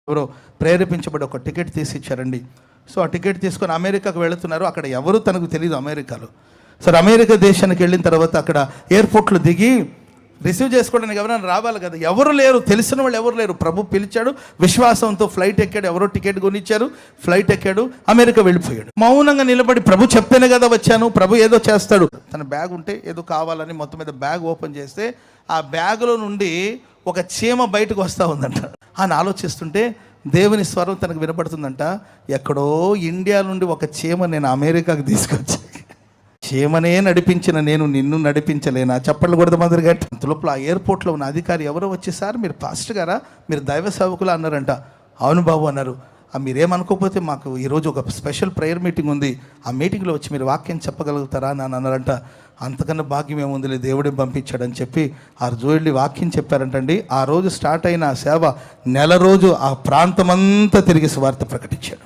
ఎవరో ప్రేరేపించబడి ఒక టికెట్ తీసి ఇచ్చారండి. సో ఆ టికెట్ తీసుకొని అమెరికాకు వెళుతున్నారు. అక్కడ ఎవరు తనకు తెలియదు అమెరికాలో. సరే అమెరికా దేశానికి వెళ్ళిన తర్వాత అక్కడ ఎయిర్పోర్ట్లో దిగి రిసీవ్ చేసుకోవడానికి ఎవరైనా రావాలి కదా, ఎవరు లేరు, తెలిసిన వాళ్ళు ఎవరు లేరు. ప్రభు పిలిచాడు, విశ్వాసంతో ఫ్లైట్ ఎక్కాడు, ఎవరో టికెట్ కొనిచ్చారు, ఫ్లైట్ ఎక్కాడు, అమెరికా వెళ్ళిపోయాడు. మౌనంగా నిలబడి ప్రభు చెప్తేనే కదా వచ్చాను, ప్రభు ఏదో చేస్తాడు. తన బ్యాగ్ ఉంటే ఏదో కావాలని మొత్తం మీద బ్యాగ్ ఓపెన్ చేస్తే ఆ బ్యాగులో నుండి ఒక చీమ బయటకు వస్తూ ఉందంట. అని ఆలోచిస్తుంటే దేవుని స్వరం తనకు వినపడుతుందంట, ఎక్కడో ఇండియా నుండి ఒక చీమ నేను అమెరికాకు తీసుకొచ్చి, చీమనే నడిపించిన నేను నిన్ను నడిపించలేనా? చప్పట్లు కొడత మాదిరి గట్టి. అంతలోపల ఆ ఎయిర్పోర్ట్లో ఉన్న అధికారి ఎవరో వచ్చేసారు, మీరు పాస్టర్ గారా, మీరు దైవ సేవకులు అన్నారంట. అవును బాబు అన్నారు. మీరేమనుకోకపోతే మాకు ఈరోజు ఒక స్పెషల్ ప్రేయర్ మీటింగ్ ఉంది, ఆ మీటింగ్లో వచ్చి మీరు వాక్యం చెప్పగలుగుతారా అని అన్నారంట. అంతకన్నా భాగ్యం ఏముందిలే, దేవుడే పంపించాడని చెప్పి ఆ రోజు వెళ్ళి వాక్యం చెప్పారంటండి. ఆ రోజు స్టార్ట్ అయిన ఆ సేవ నెల రోజు ఆ ప్రాంతమంతా తిరిగి సువార్త ప్రకటించాడు.